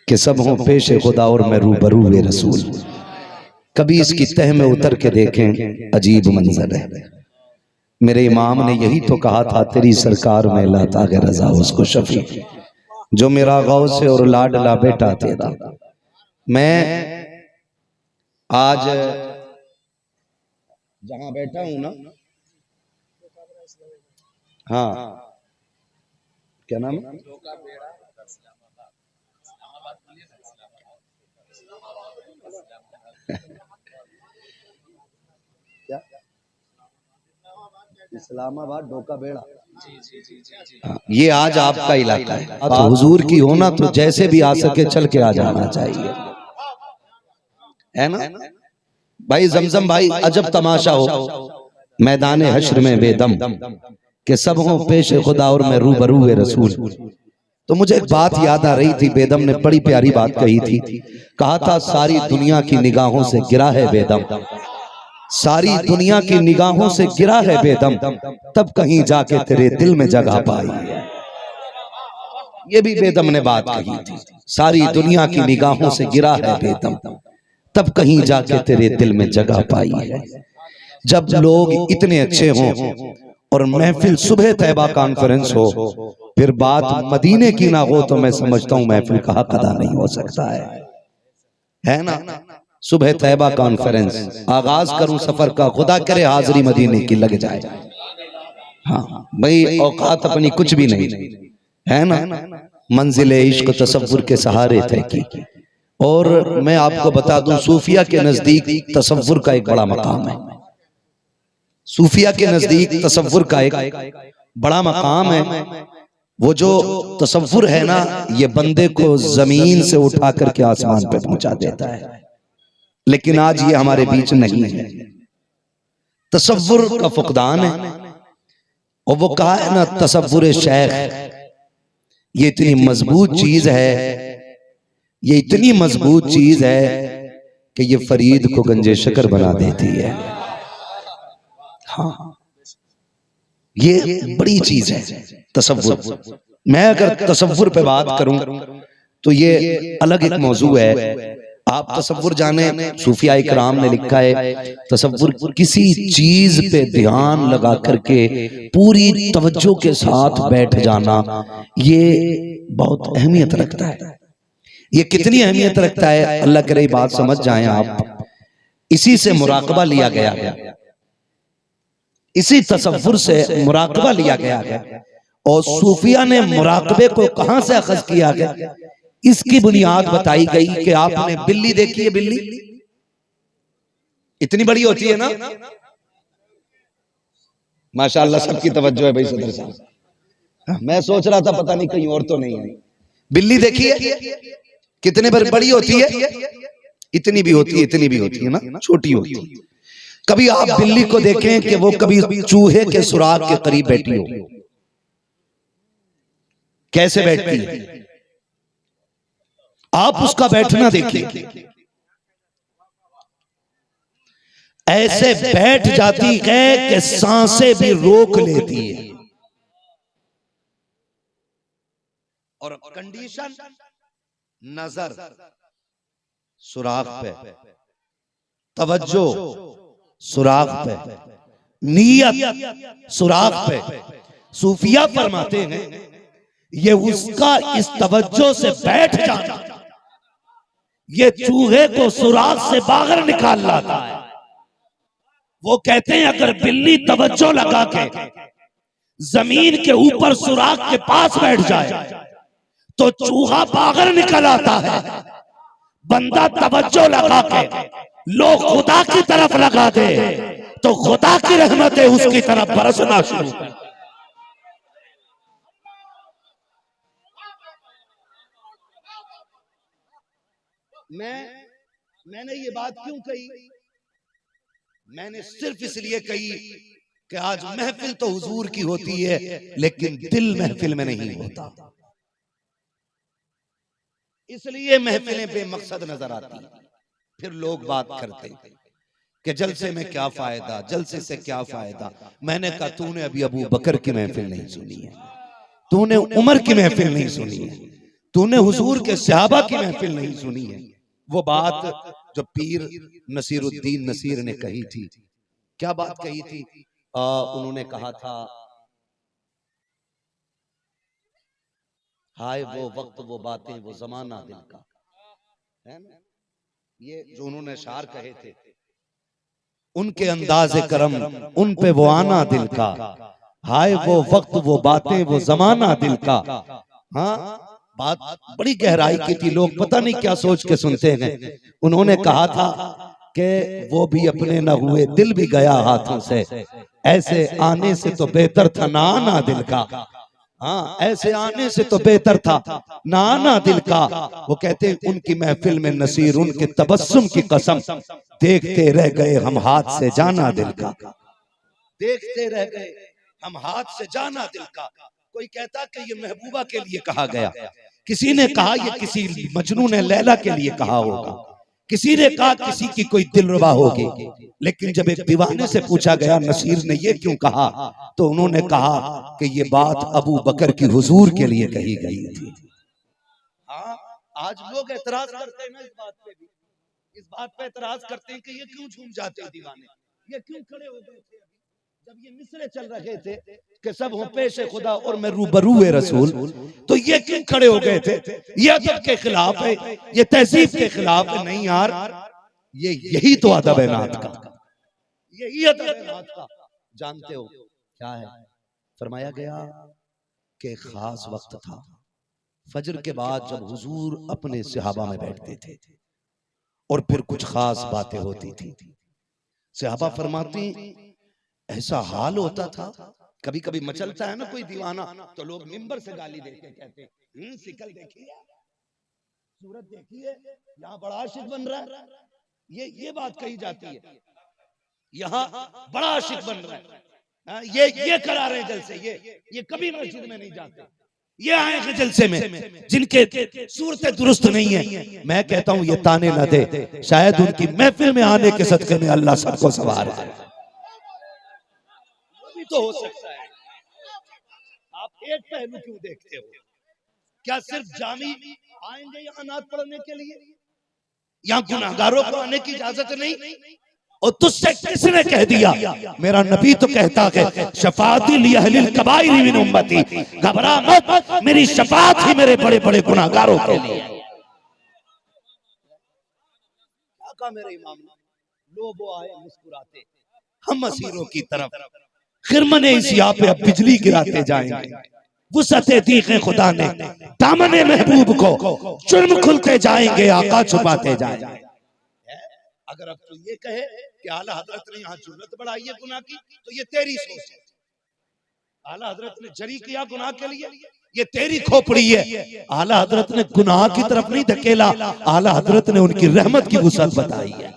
कि सब हों पेश खुदा और मैं रूबरू वे रसूल। कभी इसकी तह में उतर के देखें, अजीब मंजर है। मेरे इमाम ने यही तो कहा था, तेरी सरकार में लाता है रजा उसको शफी, जो मेरा गौस से और लाडला बेटा तेरा। मैं आज जहां बैठा हूं ना, हाँ क्या नाम है? क्या? इस्लामाबाद डोका बेड़ा। ये आज आपका इलाका है। तो हुजूर की होना तो जैसे भी आ सके चल के आ जाना चाहिए, है ना भाई? जमजम भाई अजब तमाशा हो मैदान हश्र में बेदम, कि सब हो पेश खुदा और मैं रूबरू वे रसूल। तो मुझे एक बात याद आ रही थी, बेदम ने बड़ी प्यारी बात कही थी। कहा था सारी दुनिया की निगाहों से गिरा है बेदम, सारी दुनिया की निगाहों से गिरा है बेदम, तब कहीं जाके तेरे दिल में जगह पाई है। ये भी बेदम ने बात कही थी, सारी दुनिया की निगाहों से गिरा है बेदम, तब कहीं जाके तेरे दिल में जगह पाई है। जब लोग इतने अच्छे हों और महफिल सुबह तैबा कॉन्फ्रेंस हो, फिर बात मदीने की ना हो, तो मैं समझता हूं महफिल का हक अदा नहीं हो सकता है ना? सुबह तैबा कॉन्फ्रेंस, आगाज करूं सफर का, खुदा करे हाजिरी मदीने की लग जाए। हाँ भाई, औकात अपनी कुछ भी नहीं है ना, मंजिले इश्क तसव्वुर के सहारे थे की। और मैं आपको बता दूं, सूफिया के नजदीक तसव्वुर का एक बड़ा मकाम है। सूफिया के नजदीक तसव्वुर का एक बड़ा मकाम है। वो जो तसव्वुर है ना, ये बंदे को जमीन से उठा करके आसमान पे पहुंचा देता है। लेकिन आज ये हमारे बीच नहीं है, तसव्वुर का फुकदान है। और वो कहा है ना, तसव्वुर शेख, ये इतनी मजबूत चीज है, ये इतनी मजबूत चीज है कि ये फरीद को गंजे शकर बना देती है। हाँ, ये बड़ी चीज है तसव्वुर। मैं अगर तसव्वुर पे बात करूं तो ये अलग एक मौजू है। आप तसव्वुर जाने, सूफिया इकराम ने लिखा है, तसव्वुर किसी चीज पे ध्यान लगा करके पूरी तवज्जो के साथ बैठ जाना, ये बहुत अहमियत रखता है। ये कितनी अहमियत रखता है, अल्लाह करे बात समझ जाएं आप। इसी से मुराकबा लिया गया है, इसी तसव्वुर से मुराकबा लिया गया है। और सूफिया ने मुराकबे को कहां से अखज़ किया गया, इसकी बुनियाद बताई गई कि आपने बिल्ली देखी है? बिल्ली इतनी बड़ी होती है ना, माशाअल्लाह सबकी तवज्जो है भाई सदर साहब। मैं सोच रहा था पता नहीं कहीं और तो नहीं है। बिल्ली देखी है? कितने बड़ी होती है? इतनी भी होती है, इतनी भी होती है ना, छोटी होती है। कभी आप बिल्ली को देखें कि वो कभी चूहे के सुराग के करीब बैठी हो? कैसे बैठती है? आप उसका बैठना देखिए, ऐसे बैठ जाती है कि सांसें भी रोक लेती है। और कंडीशन, नजर सुराग पे, तवज्जो सुराग पे, नियत सुराग पे। सूफिया फरमाते हैं ये उसका इस तवज्जो से बैठ जाना, ये चूहे को सुराग से बाहर निकाल लाता है। वो कहते हैं अगर बिल्ली तवज्जो लगा के जमीन के ऊपर सुराग के पास बैठ जाए तो चूहा बाहर निकल आता है। बंदा तवज्जो लगा के लोग खुदा की तरफ लगा दे तो खुदा की रहमतें उसकी तरफ बरसना शुरू कर। मैंने ये बात क्यों कही? मैंने सिर्फ इसलिए कही कि आज महफिल तो हुजूर की होती है, लेकिन दिल महफिल में नहीं होता। इसलिए महफिलें बेमकसद नजर आती हैं। फिर लोग बात करते हैं कि जलसे में क्या फायदा, जलसे से क्या फायदा। मैंने कहा तूने अभी अबू बकर की महफिल नहीं सुनी है, तूने उमर की महफिल नहीं सुनी है, तूने हुजूर के सहाबा की महफिल नहीं सुनी है। वो बात जो पीर नसीरुद्दीन नसीर ने कही थी, क्या बात कही थी? उन्होंने कहा था, हाय वो वक्त वो बातें वो जमाना दिल का, है ना? ये जो उन्होंने शार कहे थे, उनके अंदाज़े करम उन पे वो आना दिल का, हाय वो वक्त वो बातें वो जमाना दिल का। हाँ, बात बड़ी गहराई की थी, लोग पता नहीं क्या सोच के सुनते हैं। उन्होंने कहा था कि वो भी अपने न हुए दिल भी गया हाथों से, ऐसे आने से तो बेहतर था ना आना दिल का। हाँ, ऐसे आने से तो बेहतर था ना आना दिल का। वो कहते हैं उनकी महफिल में नसीर उनके तबस्सुम की कसम, देखते रह गए हम हाथ से जाना दिल का, देखते रह गए हम हाथ से जाना दिल का। कोई कहता कि ये महबूबा के लिए कहा गया, किसी ने कहा ये किसी मजनू ने लैला के लिए कहा होगा, किसी ने कहा किसी की कोई दिलरुबा होगी। लेकिन जब एक दीवाने से पूछा गया नसीर ने ये क्यों कहा, तो उन्होंने कहा कि ये बात अबू बकर की हुजूर के लिए कही गई थी। हाँ, आज लोग एतराज करते हैं ना इस बात पे भी, इस बात पे एतराज करते हैं कि ये क्यों झूम जाते हैं दीवाने, ये क्यों खड़े हो गए थे जब ये मिसरे चल रहे थे कि सब हो पेश खुदा और मैं रूबरू रसूल, तो ये क्यों खड़े हो गए थे? ये अदब के खिलाफ है, ये तहजीब के खिलाफ है। नहीं यार, ये यही तो अदब है नात का, यही अदब है नात का। जानते हो क्या है? फरमाया गया कि खास वक्त था फजर के बाद जब हुजूर अपने सहाबा में बैठते थे और फिर कुछ खास बातें होती थी। सहाबा फरमाती ऐसा हाल होता था, कभी कभी मचलता है ना कोई दीवाना तो लोग मिंबर से गाली देते, कहते शिकल देखिए, सूरत देखिए, यहाँ बड़ा आशिक बन रहा है। ये बात कही जाती है, यहाँ बड़ा आशिक बन रहा है, ये करा रहे जलसे, ये कभी मस्जिद में नहीं जाते, ये आए जलसे में जिनके सूरतें दुरुस्त नहीं है। मैं कहता हूँ ये ताने न दे, शायद उनकी महफिल में आने के सदके में अल्लाह सबको सवार है। तो हो सकता है। आप एक पहलू क्यों देखते हो? क्या सिर्फ जामी आएंगे यहाँ नात पढ़ने के लिए? यहाँ गुनाहगारों को आने की इजाजत नहीं? और तुझसे किसने कह दिया? मेरा नबी तो कहता है शफाअती ली अहलिल कबाइर मिन उम्मती, घबरा मत, मेरी शफाअत ही मेरे बड़े बड़े गुनाहगारों के लिए। क्या कहा मेरे इमाम ने? लो वो आए मुस्कुराते हम असीरों की तरफ, खिरमने इस यहाँ पे अब बिजली गिराते जाएंगे, वुसअते दीखे खुदा ने दामने महबूब को जुर्म खुलते जाएंगे, आका छुपाते जाएंगे। अगर अब तू ये कहे कि आला हजरत ने यहाँ जुर्रत बढ़ाई है गुनाह की, तो ये तेरी सोच है। आला हजरत ने जरी किया गुनाह के लिए, ये तेरी खोपड़ी है। आला हजरत ने गुनाह की तरफ नहीं धकेला, आला हजरत ने उनकी रहमत की वुसअत बताई है।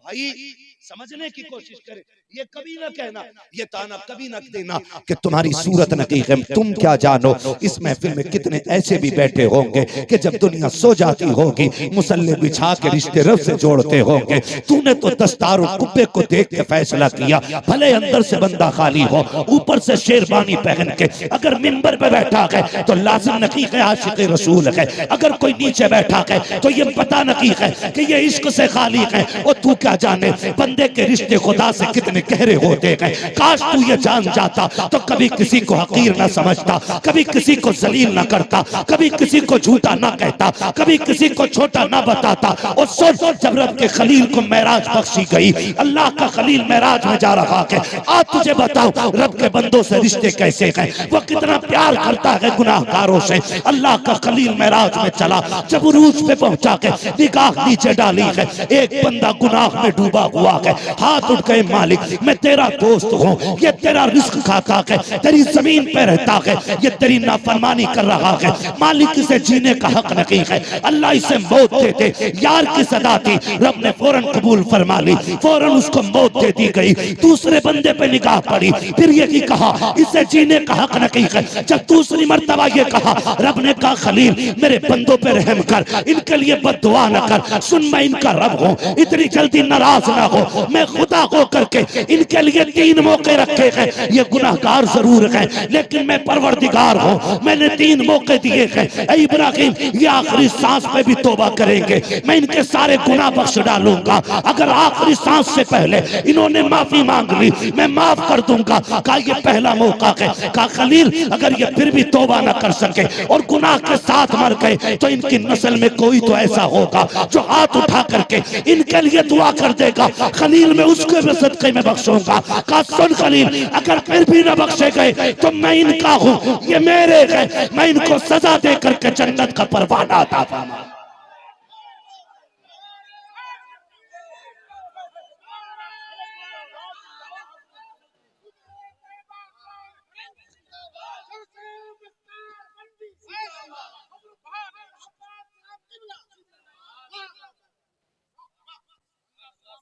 भाई समझने की कोशिश करे, ये कभी ना कहना, ये ताना कभी ना देना कि तुम्हारी सूरत नकीक है। तुम क्या जानो इस महफिल में कितने ऐसे भी बैठे होंगे कि जब दुनिया सो जाती होगी मुसल्ले बिछा के रिश्ते रब से जोड़ते होंगे। तूने तो दस्तार और कुब्बे को देख के फैसला किया, भले अंदर से बंदा खाली हो, ऊपर से शेरबानी पहन के अगर मिंबर पे बैठा है तो लाजिम नकीक है, आशिक रसूल है। अगर कोई नीचे बैठा है तो ये पता नकीक है कि ये इश्क से खाली है। और तू क्या जाने बंदे के रिश्ते खुदा से कितने गहरे होते हैं। काश तू ये जान जाता तो कभी किसी को हकीर ना समझता, कभी किसी को जलील ना करता, कभी किसी को झूठा ना कहता, कभी किसी को छोटा ना बताता। और सोच जब रब के खलील को मेराज बख्शी गई, अल्लाह का खलील मेराज में जा रहा है, आज तुझे बताओ रब के बंदों से रिश्ते कैसे हैं, वो कितना प्यार करता है गुनाहगारों से। अल्लाह का खलील मेराज में चला, जब उरूज पे पहुंचा के निगाह नीचे डाली है, एक बंदा गुनाह में डूबा हुआ है। हाथ उठ गए, मालिक मैं तेरा दोस्त हूँ, ये तेरा रिस्क खाता है, तेरी जमीन पे रहता है, ये तेरी नाफरमानी कर रहा है, मालिक इसे जीने का हक नहीं है, अल्लाह इसे मौत दे दे। यार की सदा थी, रब ने फौरन कबूल फरमा ली, फौरन उसको मौत दे दी गई। दूसरे बंदे पे निगाह पड़ी, फिर ये कहा इसे जीने का हक नहीं है। जब दूसरी मर्तबा ये कहा, रब ने कहा खलील मेरे बंदों पे रहम कर, इनके लिए बद्दुआ न कर, सुन मैं इनका रब हूँ, इतनी जल्दी नाराज ना हो, मैं खुदा हो करके इनके लिए 3 मौके रखे हैं। ये गुनाहगार जरूर हैं लेकिन मैं परवरदिगार हूं, मैंने 3 मौके दिए हैं। ऐ इब्राहिम ये आखिरी सांस पे भी तौबा करेंगे, मैं इनके सारे गुनाह बख्श डालूंगा। अगर आखिरी सांस से पहले इन्होंने माफी मांग ली मैं माफ कर दूंगा। कहा ये पहला मौका है। कहा खलील अगर ये फिर भी तौबा न कर सके और गुनाह के साथ मर गए तो इनकी नस्ल में कोई तो ऐसा होगा जो हाथ उठा करके इनके लिए दुआ कर देगा। खलील में उसके भी सदक़े में बख्शूंगा। कहा सुन खलील अगर फिर भी न बख्शे गए तो मैं इनका हूं, ये मेरे हैं, मैं इनको सजा दे करके जन्नत का परवाना अता फरमा।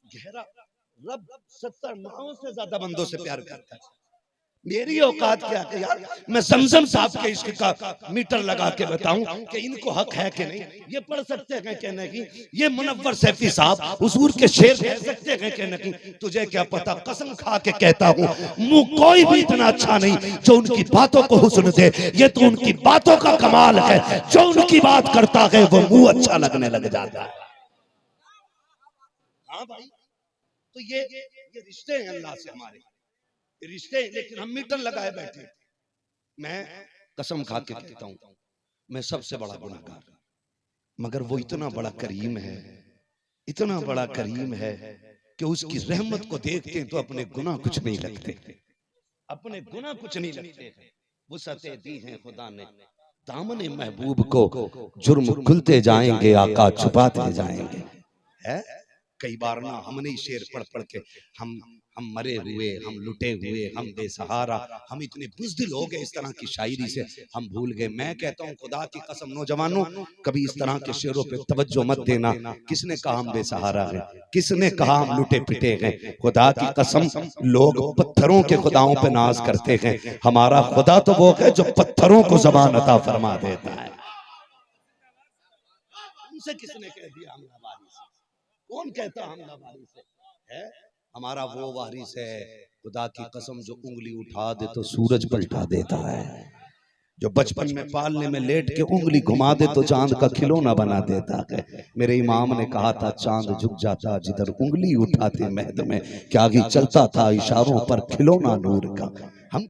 गहरा रब 70 नावों से ज्यादा बंदों से प्यार करता है। मेरी औकात क्या है यार, मैं जमजम साहब के इश्क का मीटर लगा के बताऊं कि इनको हक है कि नहीं। ये पढ़ सकते हैं कहने की, ये मुनव्वर सैफी साहब हुजूर के शेर कह सकते हैं कहने की। तुझे क्या पता, कसम खा के कहता हूं मुंह कोई भी इतना अच्छा नहीं जो उनकी बातों को हुस्न दे। ये तो उनकी बातों का कमाल है, जो उनकी बात करता है वो मुंह अच्छा लगने लग जाता है। हाँ भाई, तो ये रिश्ते हैं अल्लाह से, हमारे रिश्ते हैं, लेकिन हम मीटर लगाए बैठे। मैं कसम खा के कहता हूं मैं सबसे बड़ा गुनाहगार, मगर वो इतना बड़ा करीम है, इतना बड़ा करीम है कि उसकी रहमत को देखते हैं तो अपने गुनाह कुछ नहीं लगते, अपने गुनाह कुछ नहीं लगते। वुसअतें दी हैं खुदा ने दामन महबूब को, जुर्म खुलते जाएंगे आका छुपाते जाएंगे। है कई बार ना हमने ही शेर पढ़ पढ़ के हम मरे हुए, हम लुटे हुए, हम बेसहारा, हम इतने बुज़दिल हो गए इस तरह की शायरी से हम भूल गए। मैं कहता हूँ खुदा की कसम नौजवानों कभी इस तरह के शेरों पे तवज्जो मत देना। किसने कहा हम बेसहारा हैं, किसने कहा हम लुटे पिटे हैं। खुदा की कसम लोग पत्थरों के खुदाओं पे नाज करते हैं, हमारा खुदा तो वो है जो पत्थरों को ज़बान अता फरमा देता है। उनसे किसने कह दिया हम लावारिस? कौन कहता हम लावारिस है? हमारा वो वारिस है खुदा की कसम जो उंगली उठा दे तो सूरज पलटा देता है, जो बचपन में पालने में लेट के उंगली घुमा दे तो चांद का खिलौना बना देता है। मेरे इमाम ने कहा था चांद झुक जाता जिधर उंगली उठाते महद में, क्या आगे चलता था इशारों पर खिलौना नूर का।